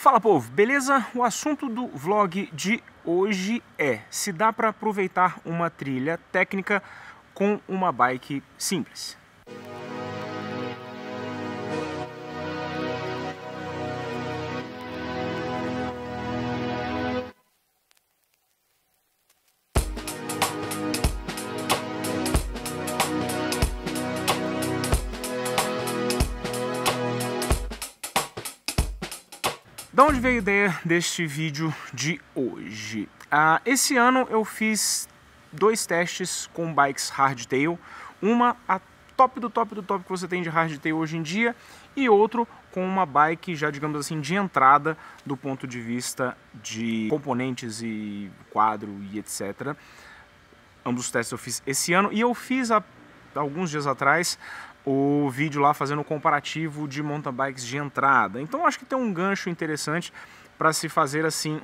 Fala, povo, beleza? O assunto do vlog de hoje é se dá para aproveitar uma trilha técnica com uma bike simples. Da onde veio a ideia deste vídeo de hoje? Esse ano eu fiz dois testes com bikes hardtail, uma a top do top do top que você tem de hardtail hoje em dia e outro com uma bike já, digamos assim, de entrada do ponto de vista de componentes e quadro e etc. Ambos os testes eu fiz esse ano e eu fiz há alguns dias atrás o vídeo lá fazendo o comparativo de mountain bikes de entrada. Então acho que tem um gancho interessante para se fazer assim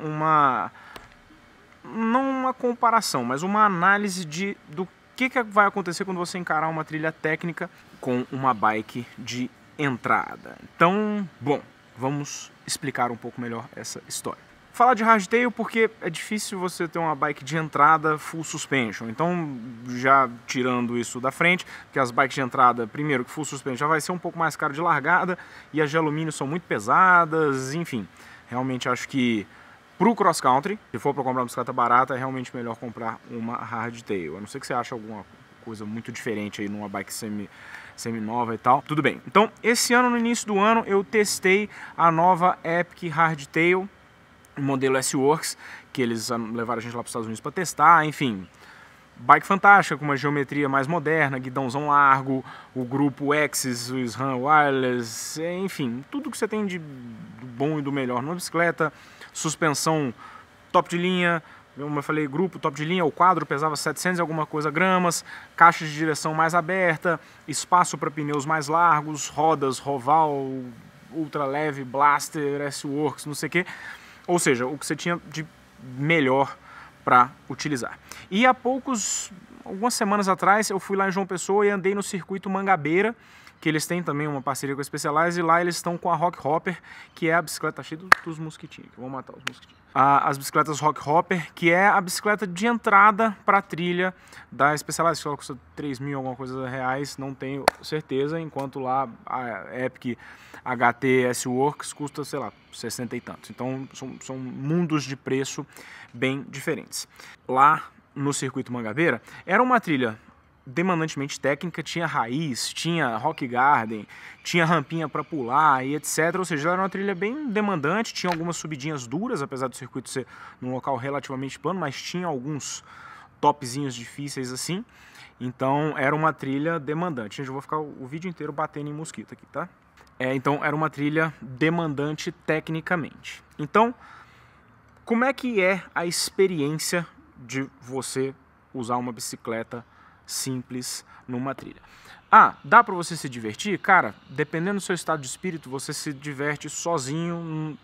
não uma comparação, mas uma análise do que vai acontecer quando você encarar uma trilha técnica com uma bike de entrada. Então, bom, vamos explicar um pouco melhor essa história. Falar de hardtail porque é difícil você ter uma bike de entrada full suspension. Então, já tirando isso da frente, porque as bikes de entrada, primeiro que full suspension já vai ser um pouco mais caro de largada e as de alumínio são muito pesadas, enfim. Realmente acho que pro cross country, se for para comprar uma bicicleta barata, é realmente melhor comprar uma hardtail. A não ser que você ache alguma coisa muito diferente aí numa bike semi-nova e tal. Tudo bem. Então, esse ano, no início do ano, eu testei a nova Epic Hardtail, o modelo S-Works, que eles levaram a gente lá para os Estados Unidos para testar, enfim. Bike fantástica, com uma geometria mais moderna, guidãozão largo, o grupo Axis, o SRAM Wireless, enfim, tudo que você tem de bom e do melhor numa bicicleta, suspensão top de linha, como eu falei, grupo top de linha, o quadro pesava 700 e alguma coisa gramas, caixa de direção mais aberta, espaço para pneus mais largos, rodas, Roval, ultra leve, Blaster, S-Works, não sei o que. Ou seja, o que você tinha de melhor para utilizar. E há algumas semanas atrás, eu fui lá em João Pessoa e andei no circuito Mangabeira, que eles têm também uma parceria com a Specialized, e lá eles estão com a Rock Hopper, que é a bicicleta, tá cheia dos mosquitinhos, que vão matar os mosquitinhos. As bicicletas Rock Hopper, que é a bicicleta de entrada para a trilha da Specialized, que ela custa 3 mil alguma coisa reais, não tenho certeza, enquanto lá a Epic HT S-Works custa, sei lá, 60 e tantos. Então são mundos de preço bem diferentes. Lá no circuito Mangabeira era uma trilha demandantemente técnica, tinha raiz, tinha rock garden, tinha rampinha para pular e etc. Ou seja, era uma trilha bem demandante, tinha algumas subidinhas duras, apesar do circuito ser num local relativamente plano, mas tinha alguns topzinhos difíceis assim. Então era uma trilha demandante. Gente, eu vou ficar o vídeo inteiro batendo em mosquito aqui, tá? Então era uma trilha demandante tecnicamente. Então, como é que é a experiência de você usar uma bicicleta simples numa trilha? Dá pra você se divertir? Cara, dependendo do seu estado de espírito, você se diverte sozinho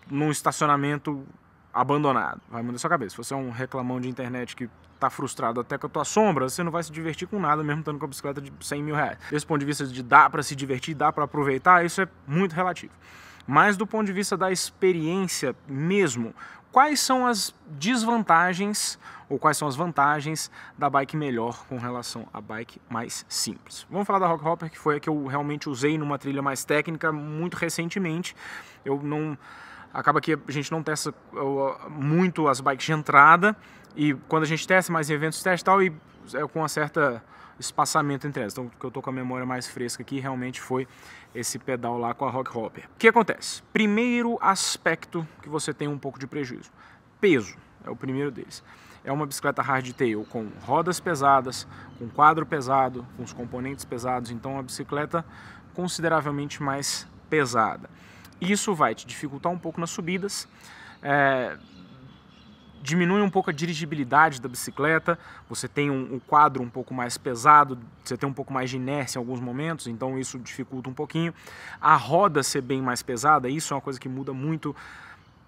num estacionamento abandonado. Vai mudar sua cabeça. Se você é um reclamão de internet que tá frustrado até com a tua sombra, você não vai se divertir com nada, mesmo estando com a bicicleta de 100 mil reais. Desse ponto de vista de dá pra se divertir, dá pra aproveitar, isso é muito relativo. Mas do ponto de vista da experiência mesmo, quais são as desvantagens ou quais são as vantagens da bike melhor com relação à bike mais simples? Vamos falar da Rock Hopper, que foi a que eu realmente usei numa trilha mais técnica muito recentemente. Acaba que a gente não testa muito as bikes de entrada, e quando a gente testa mais em eventos teste e tal, e com uma certa espaçamento entre elas. Então, o que eu tô com a memória mais fresca aqui realmente foi esse pedal lá com a Rock Hopper. O que acontece? Primeiro aspecto que você tem um pouco de prejuízo. Peso é o primeiro deles. É uma bicicleta hardtail com rodas pesadas, com quadro pesado, com os componentes pesados, então é uma bicicleta consideravelmente mais pesada. Isso vai te dificultar um pouco nas subidas, diminui um pouco a dirigibilidade da bicicleta, você tem um quadro um pouco mais pesado, você tem um pouco mais de inércia em alguns momentos, então isso dificulta um pouquinho. A roda ser bem mais pesada, isso é uma coisa que muda muito.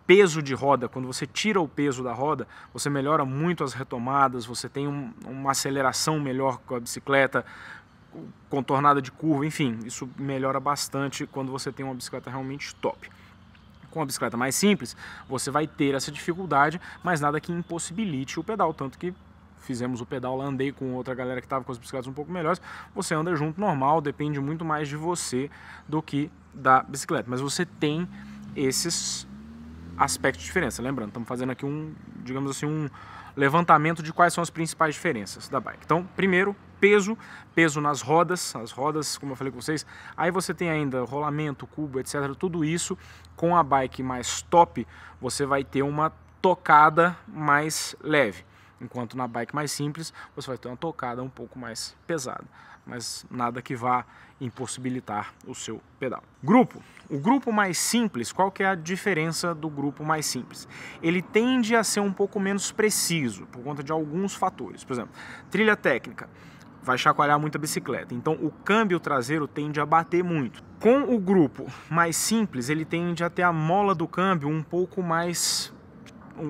Peso de roda, quando você tira o peso da roda, você melhora muito as retomadas, você tem uma aceleração melhor com a bicicleta, contornada de curva, enfim, isso melhora bastante quando você tem uma bicicleta realmente top. Com a bicicleta mais simples, você vai ter essa dificuldade, mas nada que impossibilite o pedal, tanto que fizemos o pedal lá, andei com outra galera que estava com as bicicletas um pouco melhores, você anda junto normal, depende muito mais de você do que da bicicleta, mas você tem esses aspectos de diferença. Lembrando, estamos fazendo aqui digamos assim, um levantamento de quais são as principais diferenças da bike. Então, primeiro, peso nas rodas, as rodas, como eu falei com vocês, aí você tem ainda rolamento, cubo, etc, tudo isso. Com a bike mais top, você vai ter uma tocada mais leve, enquanto na bike mais simples, você vai ter uma tocada um pouco mais pesada, mas nada que vá impossibilitar o seu pedal. O grupo mais simples, qual que é a diferença do grupo mais simples? Ele tende a ser um pouco menos preciso, por conta de alguns fatores. Por exemplo, trilha técnica, vai chacoalhar muito a bicicleta, então o câmbio traseiro tende a bater muito. Com o grupo mais simples, ele tende a ter a mola do câmbio um pouco mais,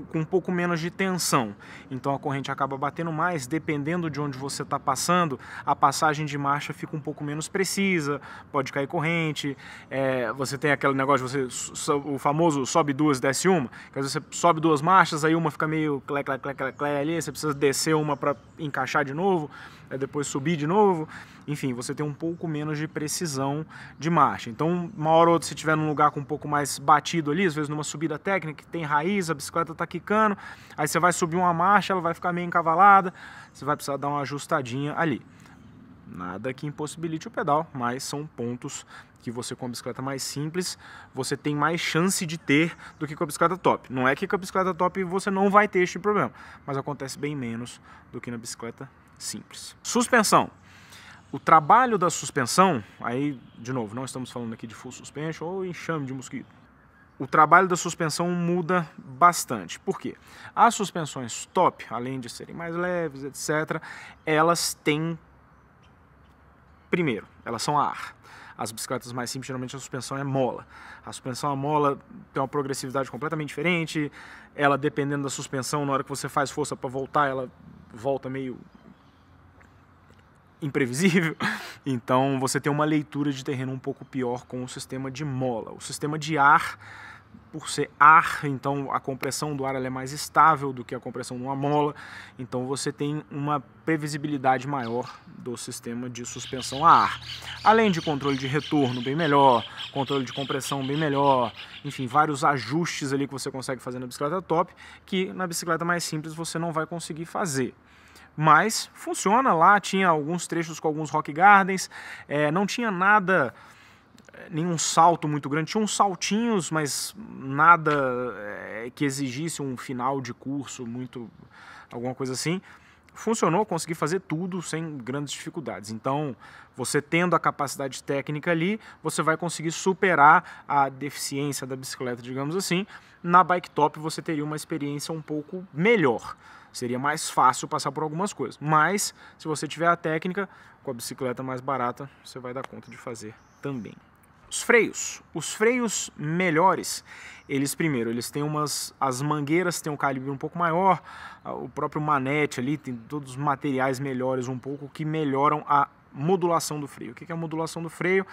com um pouco menos de tensão, então a corrente acaba batendo mais, dependendo de onde você está passando, a passagem de marcha fica um pouco menos precisa, pode cair corrente, você tem aquele negócio, o famoso sobe duas, desce uma, que às vezes você sobe duas marchas, aí uma fica meio clé, clé, clé, clé, clé ali, você precisa descer uma para encaixar de novo, depois subir de novo, enfim, você tem um pouco menos de precisão de marcha. Então, uma hora ou outra, se estiver num lugar com um pouco mais batido ali, às vezes numa subida técnica, que tem raiz, a bicicleta está quicando, aí você vai subir uma marcha, ela vai ficar meio encavalada, você vai precisar dar uma ajustadinha ali. Nada que impossibilite o pedal, mas são pontos que você com a bicicleta mais simples, você tem mais chance de ter do que com a bicicleta top. Não é que com a bicicleta top você não vai ter este problema, mas acontece bem menos do que na bicicleta simples. Suspensão. O trabalho da suspensão, aí, de novo, não estamos falando aqui de full suspension ou enxame de mosquito. O trabalho da suspensão muda bastante. Por quê? As suspensões top, além de serem mais leves, etc., elas têm... Primeiro, elas são a ar. As bicicletas mais simples, geralmente a suspensão é mola. A suspensão a mola tem uma progressividade completamente diferente. Ela, dependendo da suspensão, na hora que você faz força para voltar, ela volta meio imprevisível. Então você tem uma leitura de terreno um pouco pior com o sistema de mola. O sistema de ar, por ser ar, então a compressão do ar ela é mais estável do que a compressão de uma mola, então você tem uma previsibilidade maior do sistema de suspensão a ar. Além de controle de retorno bem melhor, controle de compressão bem melhor, enfim, vários ajustes ali que você consegue fazer na bicicleta top, que na bicicleta mais simples você não vai conseguir fazer. Mas funciona lá, tinha alguns trechos com alguns rock gardens, não tinha nada, nenhum salto muito grande, tinha uns saltinhos, mas nada que exigisse um final de curso, alguma coisa assim. Funcionou, consegui fazer tudo sem grandes dificuldades. Então, você tendo a capacidade técnica ali, você vai conseguir superar a deficiência da bicicleta, digamos assim. Na bike top você teria uma experiência um pouco melhor. Seria mais fácil passar por algumas coisas. Mas, se você tiver a técnica, com a bicicleta mais barata, você vai dar conta de fazer também. Os freios melhores, eles têm as mangueiras têm um calibre um pouco maior, o próprio manete ali tem todos os materiais melhores um pouco que melhoram a modulação do freio. O que é a modulação do freio?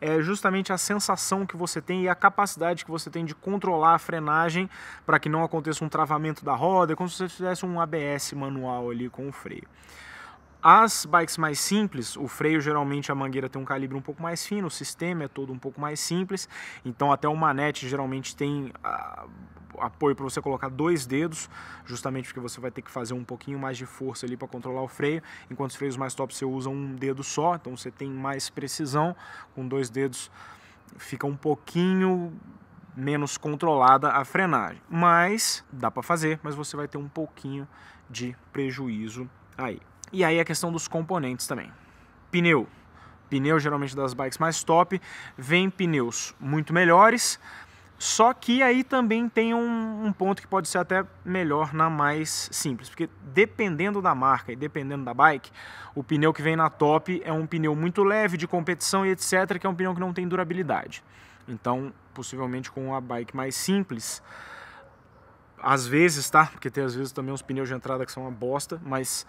É justamente a sensação que você tem e a capacidade que você tem de controlar a frenagem para que não aconteça um travamento da roda, como se você fizesse um ABS manual ali com o freio. As bikes mais simples, o freio geralmente a mangueira tem um calibre um pouco mais fino, o sistema é todo um pouco mais simples, então até o manete geralmente tem apoio para você colocar 2 dedos, justamente porque você vai ter que fazer um pouquinho mais de força ali para controlar o freio, enquanto os freios mais top você usa um dedo só, então você tem mais precisão, com 2 dedos fica um pouquinho menos controlada a frenagem, mas dá para fazer, mas você vai ter um pouquinho de prejuízo aí. E aí a questão dos componentes também. Pneu geralmente das bikes mais top, vem pneus muito melhores, só que aí também tem um ponto que pode ser até melhor na mais simples, porque dependendo da marca e dependendo da bike, o pneu que vem na top é um pneu muito leve, de competição e etc, que é um pneu que não tem durabilidade. Então, possivelmente com a bike mais simples, às vezes, tá? Porque tem às vezes também uns pneus de entrada que são uma bosta, mas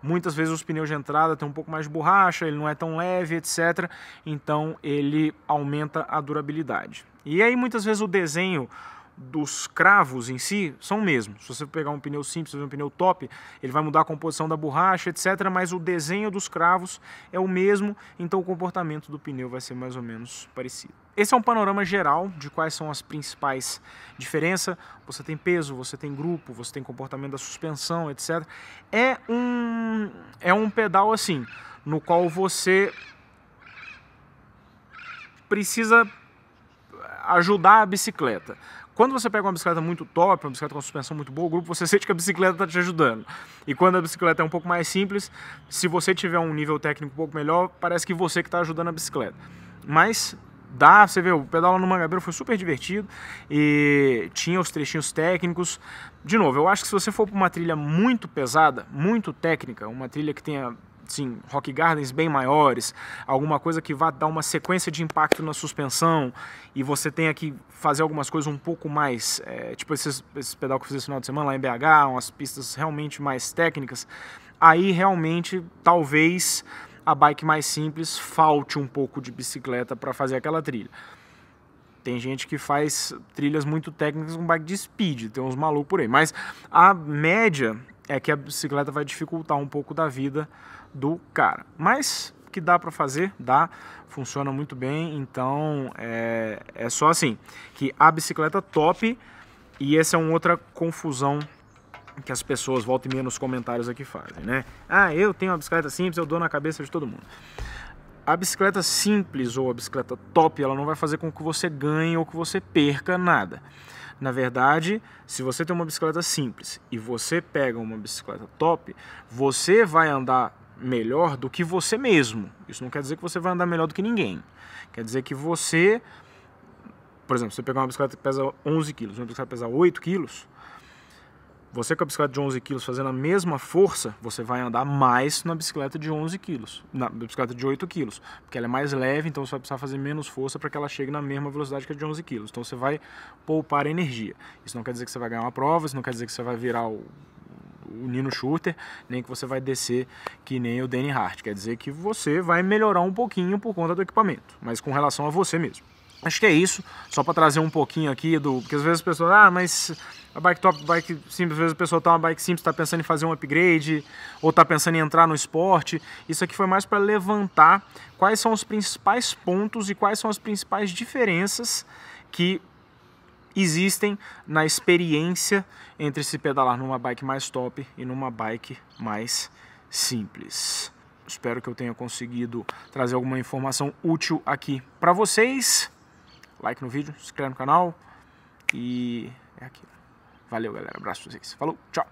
Muitas vezes os pneus de entrada têm um pouco mais de borracha, ele não é tão leve, etc. Então ele aumenta a durabilidade. E aí muitas vezes o desenho dos cravos em si são o mesmo. Se você pegar um pneu simples, um pneu top, ele vai mudar a composição da borracha, etc. Mas o desenho dos cravos é o mesmo, então o comportamento do pneu vai ser mais ou menos parecido. Esse é um panorama geral de quais são as principais diferenças. Você tem peso, você tem grupo, você tem comportamento da suspensão, etc. É um pedal assim, no qual você precisa ajudar a bicicleta. Quando você pega uma bicicleta muito top, uma bicicleta com suspensão muito boa, o grupo, você sente que a bicicleta está te ajudando. E quando a bicicleta é um pouco mais simples, se você tiver um nível técnico um pouco melhor, parece que você que está ajudando a bicicleta. Mas dá, você vê, o pedal lá no Mangabeira foi super divertido e tinha os trechinhos técnicos. De novo, eu acho que se você for para uma trilha muito pesada, muito técnica, uma trilha que tenha sim, rock gardens bem maiores, alguma coisa que vá dar uma sequência de impacto na suspensão e você tenha que fazer algumas coisas um pouco mais, tipo esse pedal que eu fiz esse final de semana lá em BH, umas pistas realmente mais técnicas, aí realmente talvez a bike mais simples falte um pouco de bicicleta para fazer aquela trilha. Tem gente que faz trilhas muito técnicas com bike de speed, tem uns malucos por aí, mas a média é que a bicicleta vai dificultar um pouco da vida do cara. Mas que dá para fazer, dá, funciona muito bem, então é só assim, que a bicicleta top, e essa é uma outra confusão que as pessoas volta e meia nos comentários aqui fazem, né? Ah, eu tenho uma bicicleta simples, eu dou na cabeça de todo mundo. A bicicleta simples ou a bicicleta top, ela não vai fazer com que você ganhe ou que você perca nada. Na verdade, se você tem uma bicicleta simples e você pega uma bicicleta top, você vai andar melhor do que você mesmo. Isso não quer dizer que você vai andar melhor do que ninguém. Quer dizer que você, por exemplo, você pegar uma bicicleta que pesa 11 quilos, uma bicicleta que pesa 8 quilos, você com a bicicleta de 11 quilos fazendo a mesma força, você vai andar mais na bicicleta de 11 quilos, na bicicleta de 8 quilos, porque ela é mais leve, então você vai precisar fazer menos força para que ela chegue na mesma velocidade que a de 11 quilos. Então você vai poupar energia. Isso não quer dizer que você vai ganhar uma prova, isso não quer dizer que você vai virar o Nino Schurter, nem que você vai descer que nem o Danny Hart. Quer dizer que você vai melhorar um pouquinho por conta do equipamento, mas com relação a você mesmo. Acho que é isso, só para trazer um pouquinho aqui porque às vezes as pessoas, mas a bike top, bike simples, às vezes a pessoa tá uma bike simples, está pensando em fazer um upgrade, ou está pensando em entrar no esporte. Isso aqui foi mais para levantar quais são os principais pontos e quais são as principais diferenças que existem na experiência entre se pedalar numa bike mais top e numa bike mais simples. Espero que eu tenha conseguido trazer alguma informação útil aqui para vocês. Like no vídeo, se inscreve no canal e é aquilo. Valeu, galera. Abraço pra vocês. Falou, tchau.